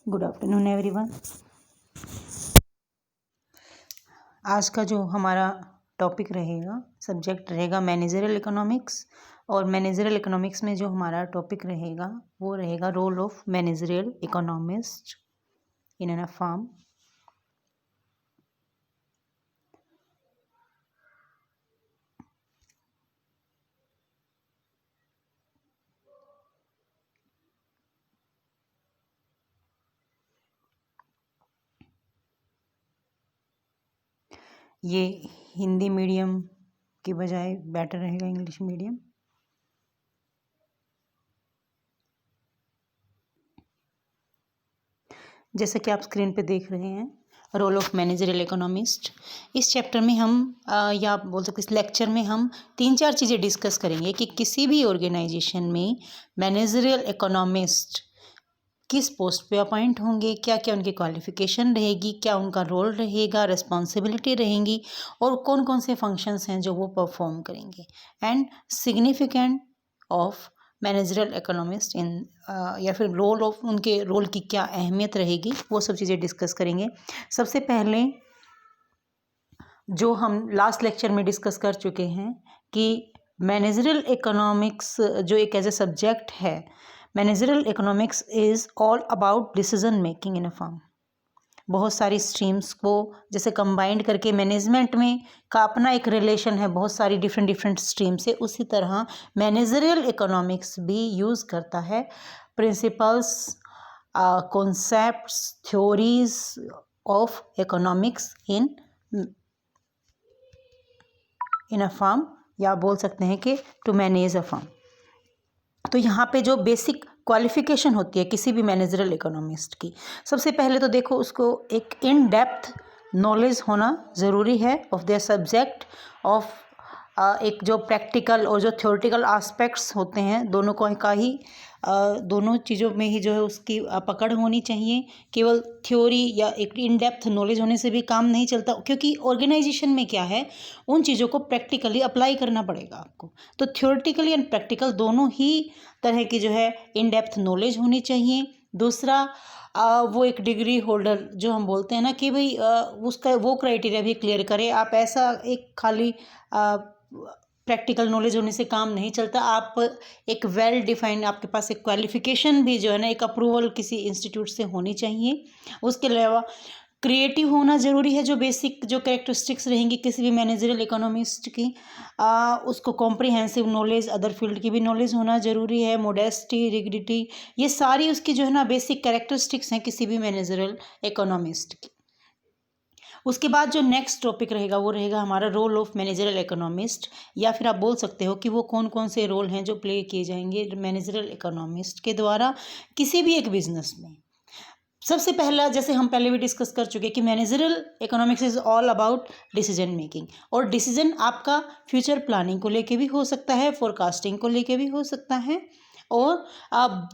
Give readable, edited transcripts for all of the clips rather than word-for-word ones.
Good afternoon everyone. आज का जो हमारा टॉपिक रहेगा, सब्जेक्ट रहेगा मैनेजरियल इकोनॉमिक्स। और मैनेजरियल इकोनॉमिक्स में जो हमारा टॉपिक रहेगा वो रहेगा role of managerial economist in an firm. ये हिंदी मीडियम की बजाय बेटर रहेगा इंग्लिश मीडियम। जैसा कि आप स्क्रीन पे देख रहे हैं, रोल ऑफ मैनेजरियल इकोनॉमिस्ट। इस चैप्टर में हम या आप बोल सकते हैं इस लेक्चर में हम 3-4 चीज़ें डिस्कस करेंगे कि किसी भी ऑर्गेनाइजेशन में मैनेजरियल इकोनॉमिस्ट किस पोस्ट पे अपॉइंट होंगे, क्या क्या उनकी क्वालिफिकेशन रहेगी, क्या उनका रोल रहेगा, रिस्पॉन्सिबिलिटी रहेंगी और कौन कौन से फंक्शंस हैं जो वो परफॉर्म करेंगे, and significant of managerial economist in या फिर रोल ऑफ उनके रोल की क्या अहमियत रहेगी, वो सब चीज़ें डिस्कस करेंगे। सबसे पहले जो हम लास्ट लेक्चर में डिस्कस कर चुके हैं कि मैनेजरियल इकोनॉमिक्स जो एक एज ए सब्जेक्ट है, managerial economics is all about decision making in a firm. बहुत सारी स्ट्रीम्स को जैसे कंबाइंड करके मैनेजमेंट में का अपना एक रिलेशन है बहुत सारी डिफरेंट स्ट्रीम से, उसी तरह मैनेजरियल इकोनॉमिक्स भी यूज़ करता है principles, concepts, theories of economics in a firm, या बोल सकते हैं कि टू मैनेज अ फर्म। तो यहाँ पे जो बेसिक क्वालिफिकेशन होती है किसी भी मैनेजरियल इकोनॉमिस्ट की, सबसे पहले तो देखो उसको एक इन डेप्थ नॉलेज होना ज़रूरी है ऑफ देयर सब्जेक्ट, ऑफ एक जो प्रैक्टिकल और जो थ्योरेटिकल एस्पेक्ट्स होते हैं दोनों को का ही दोनों चीज़ों में ही जो है उसकी पकड़ होनी चाहिए। केवल थ्योरी या एक इन डेप्थ नॉलेज होने से भी काम नहीं चलता, क्योंकि ऑर्गेनाइजेशन में क्या है उन चीज़ों को प्रैक्टिकली अप्लाई करना पड़ेगा आपको। तो थ्योरेटिकली एंड प्रैक्टिकल दोनों ही तरह की जो है इन डेप्थ नॉलेज होनी चाहिए। दूसरा वो एक डिग्री होल्डर जो हम बोलते हैं ना कि भाई उसका वो क्राइटेरिया भी क्लियर करे। आप ऐसा एक खाली प्रैक्टिकल नॉलेज होने से काम नहीं चलता, आप एक वेल डिफाइंड आपके पास एक क्वालिफिकेशन भी जो है ना एक अप्रूवल किसी इंस्टीट्यूट से होनी चाहिए। उसके अलावा क्रिएटिव होना ज़रूरी है, जो बेसिक जो कैरेक्टरिस्टिक्स रहेंगी किसी भी मैनेजरियल इकोनॉमिस्ट की, उसको कॉम्प्रिहेंसिव नॉलेज, अदर फील्ड की भी नॉलेज होना ज़रूरी है, मोडेस्टी, रिगिडिटी, ये सारी उसकी जो है ना बेसिक कैरेक्टरिस्टिक्स हैं किसी भी मैनेजरियल इकोनॉमिस्ट की। उसके बाद जो नेक्स्ट टॉपिक रहेगा वो रहेगा हमारा रोल ऑफ मैनेजरियल इकोनॉमिस्ट, या फिर आप बोल सकते हो कि वो कौन कौन से रोल हैं जो प्ले किए जाएंगे मैनेजरियल इकोनॉमिस्ट के द्वारा किसी भी एक बिजनेस में। सबसे पहला, जैसे हम पहले भी डिस्कस कर चुके कि managerial economics is all about decision making, और डिसीजन आपका फ्यूचर प्लानिंग को लेके भी हो सकता है, फोरकास्टिंग को लेके भी हो सकता है, और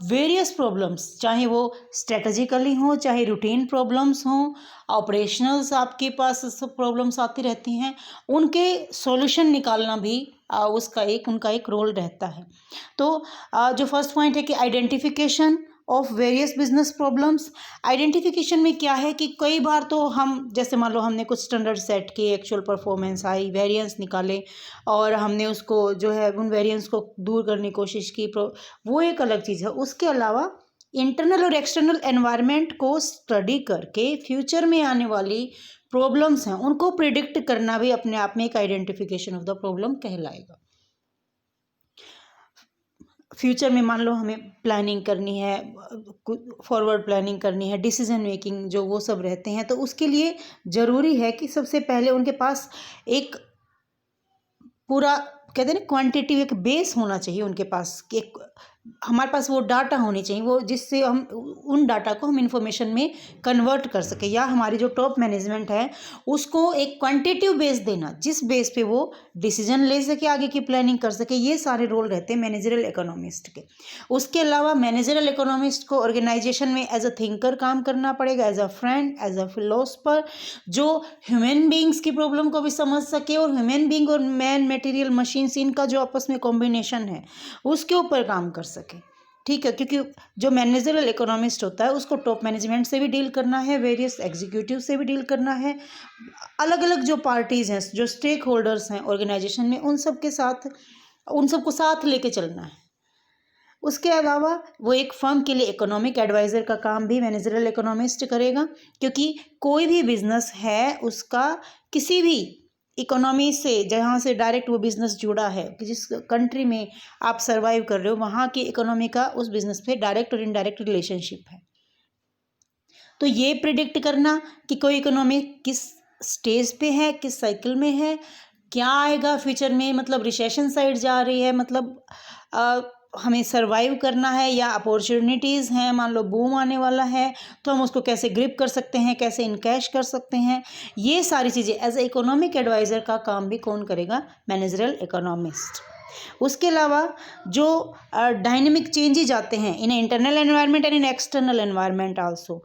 वेरियस प्रॉब्लम्स, चाहे वो स्ट्रेटजिकली हों, चाहे रूटीन प्रॉब्लम्स हों, ऑपरेशनल्स आपके पास सब प्रॉब्लम्स आती रहती हैं, उनके सॉल्यूशन निकालना भी उनका एक रोल रहता है। तो जो फर्स्ट पॉइंट है कि identification of various business problems. Identification में क्या है कि कई बार तो हम जैसे मान लो हमने कुछ स्टैंडर्ड सेट किए, एक्चुअल परफॉर्मेंस आई, वेरिएंस निकाले और हमने उसको जो है उन वेरिएंस को दूर करने की कोशिश की, वो एक अलग चीज़ है। उसके अलावा इंटरनल और एक्सटर्नल एनवायरनमेंट को स्टडी करके फ्यूचर में आने वाली प्रॉब्लम्स हैं उनको प्रिडिक्ट करना भी अपने आप में एक आइडेंटिफिकेशन ऑफ द प्रॉब्लम कहलाएगा। फ्यूचर में मान लो हमें प्लानिंग करनी है, फॉरवर्ड प्लानिंग करनी है, डिसीजन मेकिंग जो वो सब रहते हैं, तो उसके लिए ज़रूरी है कि सबसे पहले उनके पास एक पूरा कहते हैं ना क्वांटिटी एक बेस होना चाहिए उनके पास, कि एक हमारे पास वो डाटा होनी चाहिए वो जिससे हम उन डाटा को हम इंफॉर्मेशन में कन्वर्ट कर सके, या हमारी जो टॉप मैनेजमेंट है उसको एक क्वांटिटिव बेस देना जिस बेस पे वो डिसीजन ले सके, आगे की प्लानिंग कर सके। ये सारे रोल रहते हैं मैनेजरियल इकोनॉमिस्ट के। उसके अलावा मैनेजरियल इकोनॉमिस्ट को ऑर्गेनाइजेशन में एज अ थिंकर काम करना पड़ेगा, as a friend, as a philosopher, जो ह्यूमन बींग्स की प्रॉब्लम को भी समझ सके और ह्यूमन बींग और मैन मटेरियल मशीन्स इनका जो आपस में कॉम्बिनेशन है उसके ऊपर काम कर सके। ठीक है, क्योंकि जो मैनेजरल इकोनॉमिस्ट होता है उसको टॉप मैनेजमेंट से भी डील करना है, वेरियस एग्जीक्यूटिव से भी डील करना है, अलग अलग जो पार्टीज़ हैं, जो स्टेक होल्डर्स हैं ऑर्गेनाइजेशन में, उन सब के साथ, उन सबको साथ लेके चलना है। उसके अलावा वो एक फर्म के लिए इकोनॉमिक एडवाइज़र का काम भी मैनेजरल इकोनॉमिस्ट करेगा, क्योंकि कोई भी बिजनेस है उसका किसी भी इकोनॉमी से, जहाँ से डायरेक्ट वो बिज़नेस जुड़ा है, कि जिस कंट्री में आप सर्वाइव कर रहे हो वहाँ की इकोनॉमी का उस बिज़नेस पे डायरेक्ट और इनडायरेक्ट रिलेशनशिप है। तो ये प्रिडिक्ट करना कि कोई इकोनॉमी किस स्टेज पे है, किस साइकिल में है, क्या आएगा फ्यूचर में, मतलब रिसेशन साइड जा रही है, मतलब हमें सर्वाइव करना है, या अपॉर्चुनिटीज़ हैं, मान लो बूम आने वाला है तो हम उसको कैसे ग्रिप कर सकते हैं, कैसे इनकैश कर सकते हैं, ये सारी चीज़ें एज ए इकोनॉमिक एडवाइज़र का काम भी कौन करेगा? Managerial economist. उसके अलावा जो डायनेमिक चेंजेज आते हैं in internal environment and in external environment also,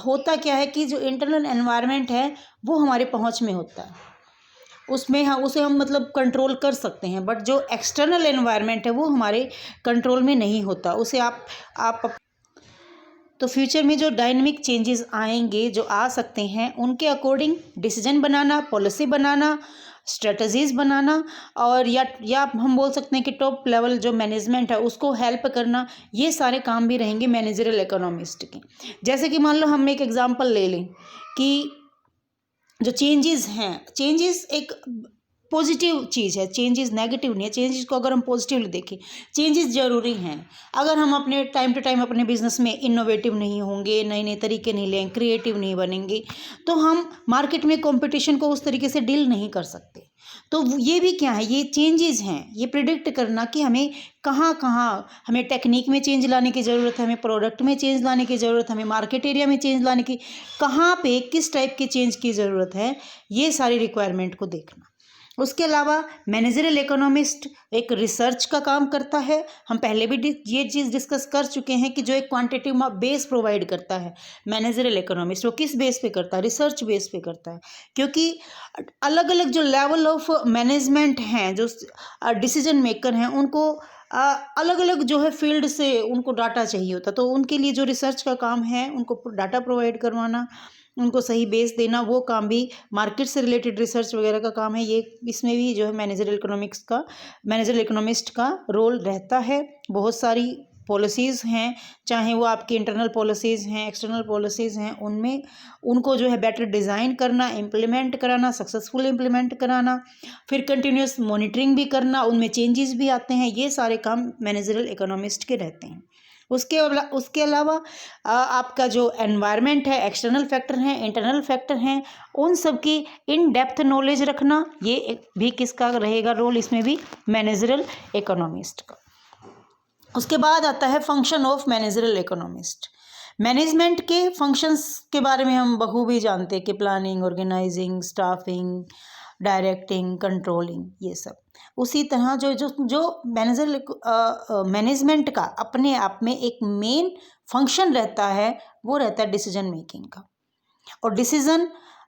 होता क्या है कि जो इंटरनल एनवायरनमेंट है वो हमारे पहुंच में होता है, उसमें हम उसे मतलब कंट्रोल कर सकते हैं, बट जो एक्सटर्नल एनवायरनमेंट है वो हमारे कंट्रोल में नहीं होता, उसे आप तो फ्यूचर में जो डायनेमिक चेंजेस आएंगे, जो आ सकते हैं, उनके अकॉर्डिंग डिसीजन बनाना, पॉलिसी बनाना, स्ट्रेटजीज बनाना, और या हम बोल सकते हैं कि टॉप लेवल जो मैनेजमेंट है उसको हेल्प करना, ये सारे काम भी रहेंगे मैनेजरल इकोनॉमिस्ट के। जैसे कि मान लो हम एक एग्जांपल ले लें कि जो चेंजेस हैं, चेंजेस एक पॉजिटिव चीज़ है, चेंजेस नेगेटिव नहीं है। चेंजेस को अगर हम पॉजिटिवली देखें, चेंजेस ज़रूरी हैं। अगर हम अपने टाइम टू टाइम अपने बिजनेस में इनोवेटिव नहीं होंगे, नए नए तरीके नहीं लेंगे, क्रिएटिव नहीं बनेंगे, तो हम मार्केट में कंपटीशन को उस तरीके से डील नहीं कर सकते। तो ये भी क्या है, ये चेंजेस हैं, ये प्रिडिक्ट करना कि हमें कहाँ कहाँ हमें टेक्निक में चेंज लाने की ज़रूरत है, हमें प्रोडक्ट में चेंज लाने की ज़रूरत है, हमें मार्केट एरिया में चेंज लाने की, कहाँ पे किस टाइप के चेंज की ज़रूरत है, ये सारी रिक्वायरमेंट को देखना। उसके अलावा मैनेजरल इकोनॉमिस्ट एक रिसर्च का काम करता है। हम पहले भी ये चीज़ डिस्कस कर चुके हैं कि जो एक क्वांटिटेटिव बेस प्रोवाइड करता है मैनेजरल इकोनॉमिस्ट, वो किस बेस पे करता है? रिसर्च बेस पे करता है, क्योंकि अलग अलग जो लेवल ऑफ मैनेजमेंट हैं, जो डिसीजन मेकर हैं, उनको अलग अलग जो है फील्ड से उनको डाटा चाहिए होता, तो उनके लिए जो रिसर्च का काम है, उनको डाटा प्रोवाइड करवाना, उनको सही बेस देना, वो काम भी मार्केट से रिलेटेड रिसर्च वगैरह का काम है। ये इसमें भी जो है मैनेजरल इकोनॉमिस्ट का रोल रहता है। बहुत सारी पॉलिसीज़ हैं, चाहे वो आपकी इंटरनल पॉलिसीज़ हैं, एक्सटर्नल पॉलिसीज़ हैं, उनमें उनको जो है बेटर डिज़ाइन करना, इम्प्लीमेंट कराना, सक्सेसफुल इम्प्लीमेंट कराना, फिर कंटिन्यूस मॉनिटरिंग भी करना, उनमें चेंजेस भी आते हैं, ये सारे काम मैनेजरल इकोनॉमिस्ट के रहते हैं। उसके अलावा आपका जो एनवायरनमेंट है, एक्सटर्नल फैक्टर हैं, इंटरनल फैक्टर हैं, उन सब की इन डेप्थ नॉलेज रखना, ये भी किसका रहेगा रोल? इसमें भी मैनेजरल इकोनॉमिस्ट का। उसके बाद आता है function of managerial economist. Management के फंक्शंस के बारे में हम बखूबी जानते हैं कि planning, organising, staffing, directing, controlling, ये सब। उसी तरह जो जो जो मैनेजमेंट का अपने आप में एक मेन फंक्शन रहता है, वो रहता है डिसीजन मेकिंग का। और डिसीजन,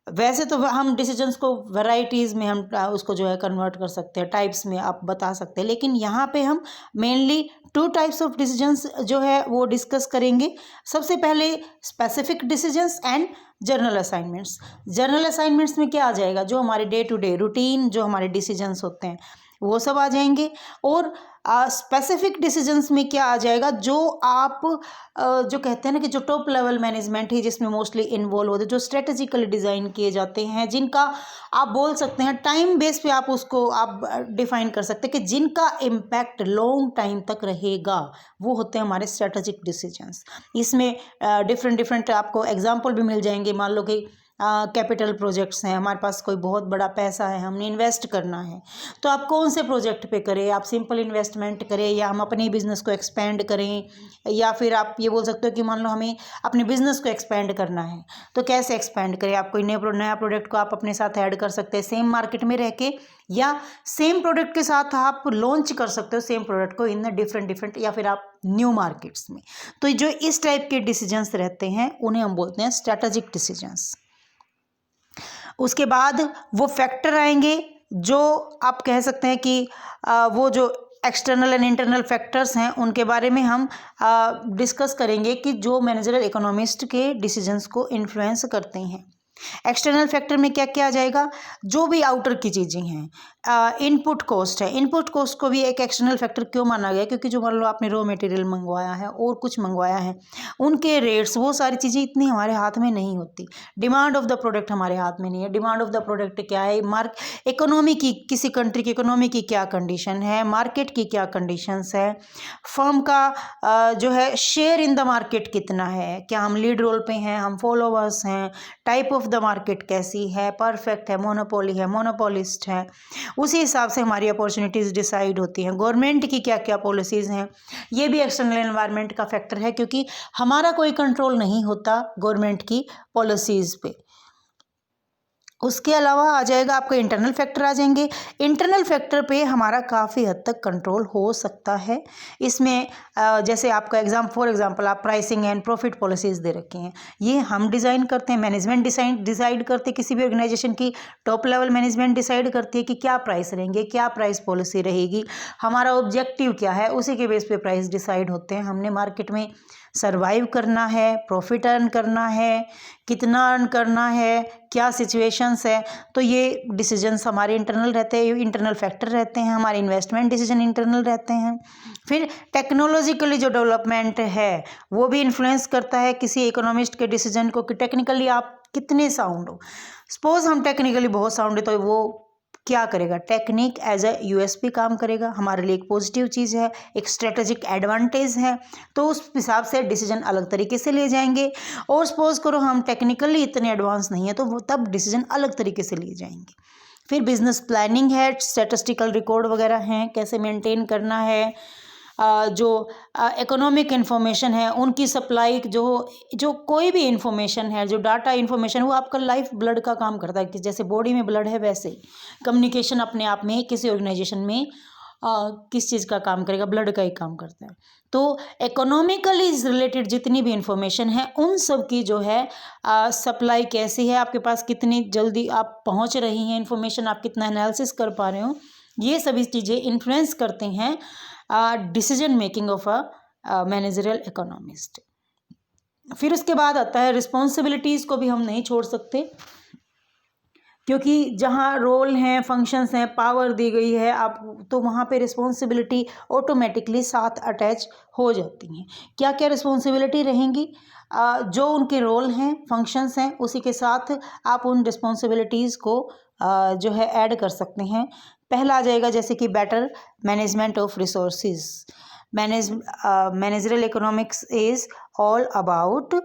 वैसे तो हम डिसीजंस को वैराइटीज़ में हम उसको जो है कन्वर्ट कर सकते हैं, टाइप्स में आप बता सकते हैं, लेकिन यहाँ पे हम मेनली 2 टाइप्स ऑफ डिसीजंस जो है वो डिस्कस करेंगे। सबसे पहले specific decisions and journal assignments. Journal assignments में क्या आ जाएगा? जो हमारे डे टू डे रूटीन जो हमारे डिसीजंस होते हैं वो सब आ जाएंगे। और स्पेसिफिक डिसीजंस में क्या आ जाएगा? जो आप जो कहते हैं ना कि जो टॉप लेवल मैनेजमेंट है, जिसमें मोस्टली इन्वॉल्व होते हैं, जो स्ट्रेटेजिकली डिज़ाइन किए जाते हैं, जिनका आप बोल सकते हैं टाइम बेस पे आप उसको आप डिफाइन कर सकते हैं कि जिनका इम्पैक्ट लॉन्ग टाइम तक रहेगा, वो होते हैं हमारे स्ट्रेटेजिक डिसीजंस। इसमें डिफरेंट आपको एग्जाम्पल भी मिल जाएंगे। मान लो कि कैपिटल प्रोजेक्ट्स हैं, हमारे पास कोई बहुत बड़ा पैसा है, हमने इन्वेस्ट करना है, तो आप कौन से प्रोजेक्ट पे करें? आप सिंपल इन्वेस्टमेंट करें, या हम अपने बिज़नेस को एक्सपेंड करें, या फिर आप ये बोल सकते हो कि मान लो हमें अपने बिज़नेस को एक्सपेंड करना है, तो कैसे एक्सपेंड करें? आप कोई नया प्रोडक्ट को आप अपने साथ ऐड कर सकते हैं सेम मार्केट में रह के, या सेम प्रोडक्ट के साथ आप लॉन्च कर सकते हो सेम प्रोडक्ट को इन डिफरेंट, या फिर आप न्यू मार्केट्स में। तो जो इस टाइप के डिसीजंस रहते हैं उन्हें हम बोलते हैं स्ट्रेटेजिक डिसीजंस। उसके बाद वो फैक्टर आएंगे जो आप कह सकते हैं कि वो जो एक्सटर्नल एंड इंटरनल फैक्टर्स हैं उनके बारे में हम डिस्कस करेंगे कि जो मैनेजरल इकोनॉमिस्ट के डिसीजंस को इन्फ्लुएंस करते हैं। एक्सटर्नल फैक्टर में क्या क्या आ जाएगा, जो भी आउटर की चीज़ें हैं। इनपुट कॉस्ट है, इनपुट कॉस्ट को भी एक एक्सटर्नल फैक्टर क्यों माना गया, क्योंकि जो मान लो आपने रॉ मटेरियल मंगवाया है और कुछ मंगवाया है, उनके रेट्स, वो सारी चीज़ें इतनी हमारे हाथ में नहीं होती। डिमांड ऑफ द प्रोडक्ट हमारे हाथ में नहीं है। डिमांड ऑफ द प्रोडक्ट क्या है, इकोनॉमी की, किसी कंट्री की इकोनॉमी की क्या कंडीशन है, मार्केट की क्या कंडीशंस है, फर्म का जो है शेयर इन द मार्केट कितना है, क्या हम लीड रोल पे हैं, हम फॉलोवर्स हैं, टाइप ऑफ द मार्केट कैसी है, परफेक्ट है, मोनोपोली है, मोनोपोलिस्ट है, उसी हिसाब से हमारी अपॉर्चुनिटीज़ डिसाइड होती हैं। गवर्नमेंट की क्या क्या पॉलिसीज़ हैं, ये भी एक्सटर्नल एनवायरनमेंट का फैक्टर है, क्योंकि हमारा कोई कंट्रोल नहीं होता गवर्नमेंट की पॉलिसीज़ पे। उसके अलावा आ जाएगा आपका इंटरनल फैक्टर आ जाएंगे। इंटरनल फैक्टर पे हमारा काफ़ी हद तक कंट्रोल हो सकता है। इसमें जैसे आपका फॉर एग्जांपल आप प्राइसिंग एंड प्रॉफिट पॉलिसीज़ दे रखे हैं, ये हम डिज़ाइन करते हैं, मैनेजमेंट डिसाइड करते हैं, किसी भी ऑर्गेनाइजेशन की टॉप लेवल मैनेजमेंट डिसाइड करती है कि क्या प्राइस रहेंगे, क्या प्राइस पॉलिसी रहेगी, हमारा ऑब्जेक्टिव क्या है, उसी के बेस पे प्राइस डिसाइड होते हैं। हमने मार्केट में सर्वाइव करना है, प्रॉफिट अर्न करना है, कितना अर्न करना है, क्या सिचुएशंस है, तो ये डिसीजंस हमारे इंटरनल रहते हैं, इंटरनल फैक्टर रहते हैं। हमारे इन्वेस्टमेंट डिसीजन इंटरनल रहते हैं। फिर टेक्नोलॉजिकली जो डेवलपमेंट है वो भी इन्फ्लुएंस करता है किसी इकोनॉमिस्ट के डिसीजन को, कि टेक्निकली आप कितने साउंड हो। सपोज हम टेक्निकली बहुत साउंड है, तो वो क्या करेगा, टेक्निक एज अ यूएसपी काम करेगा, हमारे लिए एक पॉजिटिव चीज़ है, एक स्ट्रेटेजिक एडवांटेज है, तो उस हिसाब से डिसीजन अलग तरीके से लिए जाएंगे। और सपोज करो हम टेक्निकली इतने एडवांस नहीं है, तो वो तब डिसीजन अलग तरीके से लिए जाएंगे। फिर बिजनेस प्लानिंग है, स्टैटिस्टिकल रिकॉर्ड वगैरह हैं, कैसे मेंटेन करना है, जो इकोनॉमिक इन्फॉर्मेशन है उनकी सप्लाई, जो कोई भी इन्फॉर्मेशन है, जो डाटा इन्फॉर्मेशन, वो आपका लाइफ ब्लड का काम करता है, कि जैसे बॉडी में ब्लड है वैसे ही कम्युनिकेशन अपने आप में किसी ऑर्गेनाइजेशन में किस चीज़ का काम करेगा, ब्लड का ही काम करता है। तो इकोनॉमिकली रिलेटेड जितनी भी इंफॉर्मेशन है उन सब की जो है सप्लाई कैसी है, आपके पास कितनी जल्दी आप पहुंच रही हैं इन्फॉर्मेशन, आप कितना एनालिसिस कर पा रहे हो, ये सभी चीज़ें इन्फ्लुएंस करते हैं decision making of a managerial economist. फिर उसके बाद आता है रिस्पॉन्सिबिलिटीज़ को भी हम नहीं छोड़ सकते, क्योंकि जहाँ रोल हैं, फंक्शंस हैं, पावर दी गई है आप, तो वहाँ पे रिस्पॉन्सिबिलिटी ऑटोमेटिकली साथ अटैच हो जाती हैं। क्या क्या रिस्पॉन्सिबिलिटी रहेंगी, जो उनके रोल हैं, फंक्शंस हैं, उसी के साथ आप उन रिस्पॉन्सिबिलिटीज़ को जो है ऐड कर सकते हैं। पहला आ जाएगा जैसे कि better management of resources. Managerial economics is all about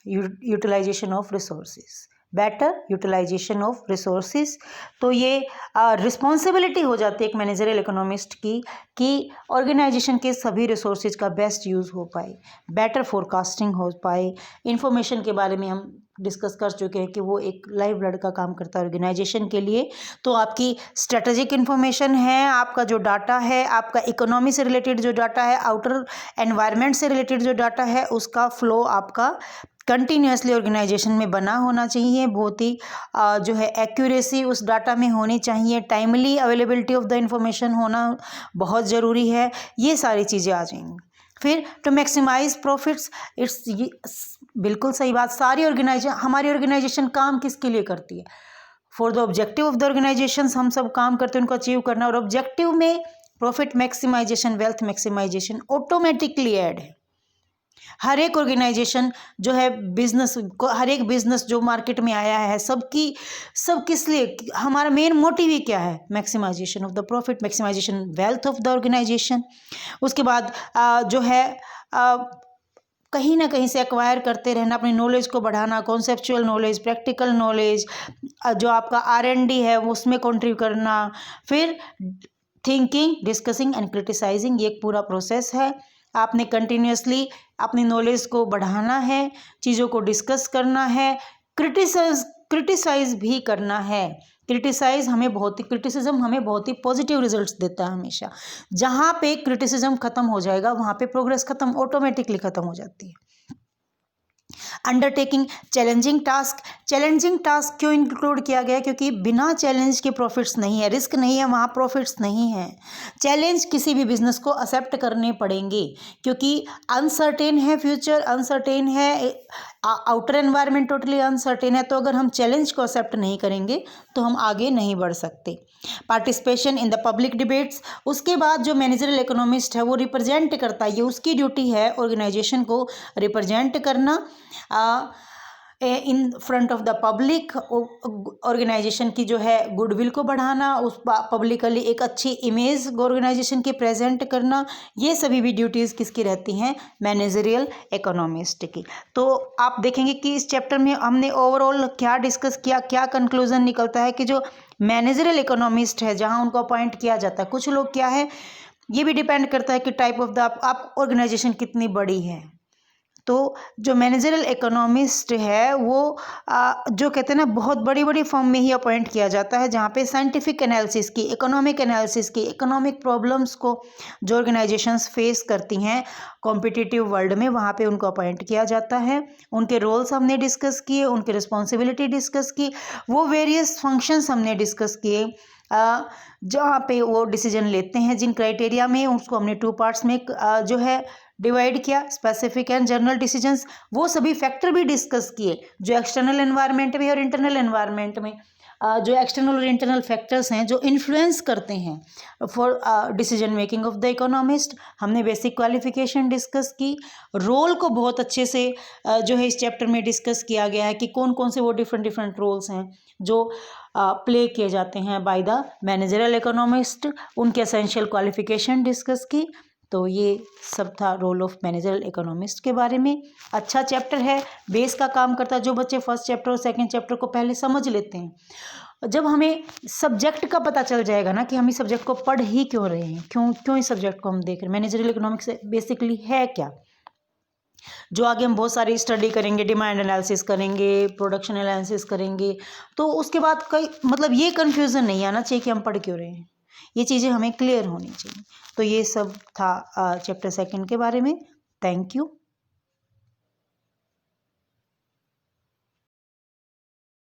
utilisation of resources, better utilisation of resources. तो ये रिस्पॉन्सिबिलिटी हो जाती है एक मैनेजरियल इकोनॉमिस्ट की, कि ऑर्गेनाइजेशन के सभी रिसोर्सेज का बेस्ट यूज़ हो पाए, बेटर फोरकास्टिंग हो पाए। इंफॉर्मेशन के बारे में हम डिस्कस कर चुके हैं कि वो एक लाइफ ब्लड का काम करता है ऑर्गेनाइजेशन के लिए। तो आपकी स्ट्रेटेजिक इन्फॉर्मेशन है, आपका जो डाटा है, आपका इकोनॉमी से रिलेटेड जो डाटा है, आउटर एनवायरनमेंट से रिलेटेड जो डाटा है, उसका फ्लो आपका कंटिन्यूसली ऑर्गेनाइजेशन में बना होना चाहिए। बहुत ही जो है एक्यूरेसी उस डाटा में होनी चाहिए, timely availability of the information होना बहुत ज़रूरी है। ये सारी चीज़ें आ जाएंगी। फिर टू मैक्सिमाइज प्रॉफिट्स, बिल्कुल सही बात, हमारी ऑर्गेनाइजेशन काम किसके लिए करती है, for the objective of the organisation हम सब काम करते हैं उनको अचीव करना, और ऑब्जेक्टिव में profit maximisation, wealth maximisation automatically add है। हर एक ऑर्गेनाइजेशन जो है हर एक बिजनेस जो मार्केट में आया है, सब किस लिए, हमारा मेन मोटिव ही क्या है, maximisation of the profit, maximisation wealth of the organisation. उसके बाद जो है कहीं ना कहीं से एक्वायर करते रहना, अपनी नॉलेज को बढ़ाना, कॉन्सेप्चुअल नॉलेज, प्रैक्टिकल नॉलेज, जो आपका R&D है उसमें कंट्रीब्यूट करना। फिर थिंकिंग, डिस्कसिंग एंड क्रिटिसाइजिंग, ये एक पूरा प्रोसेस है। आपने कंटिन्यूसली अपनी नॉलेज को बढ़ाना है, चीज़ों को डिस्कस करना है, क्रिटिसाइज भी करना है। क्रिटिसिज्म हमें बहुत ही पॉजिटिव रिजल्ट्स देता है हमेशा। जहाँ पे क्रिटिसिज्म खत्म हो जाएगा वहाँ पे प्रोग्रेस ऑटोमेटिकली खत्म हो जाती है। Undertaking challenging task, challenging task क्यों इंक्लूड किया गया? क्योंकि बिना चैलेंज के प्रॉफिट्स नहीं है, रिस्क नहीं है वहाँ प्रॉफिट्स नहीं है। चैलेंज किसी भी बिजनेस को एक्सेप्ट करने पड़ेंगे, क्योंकि अनसर्टेन है फ्यूचर, अनसर्टेन है, आउटर एनवायरनमेंट टोटली अनसर्टेन है। तो अगर हम चैलेंज को एक्सेप्ट नहीं करेंगे तो हम आगे नहीं बढ़ सकते। Participation in the public debates, उसके बाद जो मैनेजरल इकोनॉमिस्ट है वो रिप्रेजेंट करता है, ये उसकी ड्यूटी है ऑर्गेनाइजेशन को रिप्रेजेंट करना in front of the public, organisation की जो है गुडविल को बढ़ाना, उस पब्लिकली एक अच्छी इमेज ऑर्गेनाइजेशन की प्रेजेंट करना, ये सभी भी ड्यूटीज़ किसकी रहती हैं? मैनेजरियल इकोनॉमिस्ट की। तो आप देखेंगे कि इस चैप्टर में हमने ओवरऑल क्या डिस्कस किया, क्या कंक्लूजन निकलता है कि जो मैनेजरियल इकोनॉमिस्ट है जहाँ उनको अपॉइंट किया जाता है, कुछ लोग क्या है ये भी डिपेंड करता है कि टाइप ऑफ द आप ऑर्गेनाइजेशन कितनी बड़ी है। तो जो मैनेजरल इकोनॉमिस्ट है वो जो कहते हैं ना बहुत बड़ी बड़ी फर्म में ही अपॉइंट किया जाता है, जहाँ पे साइंटिफिक एनालिसिस की, इकोनॉमिक एनालिसिस की, इकोनॉमिक प्रॉब्लम्स को जो ऑर्गेनाइजेशंस फेस करती हैं कॉम्पिटिटिव वर्ल्ड में, वहाँ पे उनको अपॉइंट किया जाता है। उनके रोल्स हमने डिस्कस किए, उनकी रिस्पॉन्सिबिलिटी डिस्कस की, वो वेरियस फंक्शंस हमने डिस्कस किए जहाँ पे वो डिसीजन लेते हैं जिन क्राइटेरिया में, उसको हमने 2 पार्ट्स में जो है डिवाइड किया, स्पेसिफिक एंड जनरल डिसीजंस। वो सभी फैक्टर भी डिस्कस किए जो एक्सटर्नल एनवायरनमेंट में और इंटरनल एनवायरनमेंट में जो एक्सटर्नल और इंटरनल फैक्टर्स हैं जो इन्फ्लुएंस करते हैं for decision making of the economist. हमने बेसिक क्वालिफिकेशन डिस्कस की, रोल को बहुत अच्छे से जो है इस चैप्टर में डिस्कस किया गया है कि कौन कौन से वो डिफरेंट रोल्स हैं जो प्ले किए जाते हैं बाय द मैनेजरल इकोनॉमिस्ट, उनके एसेंशियल क्वालिफिकेशन डिस्कस की। तो ये सब था रोल ऑफ मैनेजरल इकोनॉमिस्ट के बारे में। अच्छा चैप्टर है, बेस का काम करता है। जो बच्चे फर्स्ट चैप्टर और सेकंड चैप्टर को पहले समझ लेते हैं, जब हमें सब्जेक्ट का पता चल जाएगा ना कि हम इस सब्जेक्ट को पढ़ ही क्यों रहे हैं, क्यों इस सब्जेक्ट को हम देख रहे हैं, मैनेजरल इकोनॉमिक्स बेसिकली है क्या, जो आगे हम बहुत सारी स्टडी करेंगे, डिमांड एनालिसिस करेंगे, प्रोडक्शन एनालिसिस करेंगे, तो उसके बाद कई मतलब ये कन्फ्यूज़न नहीं आना चाहिए कि हम पढ़ क्यों रहे हैं, ये चीज़ें हमें क्लियर होनी चाहिए। तो ये सब था चैप्टर सेकंड के बारे में। Thank you.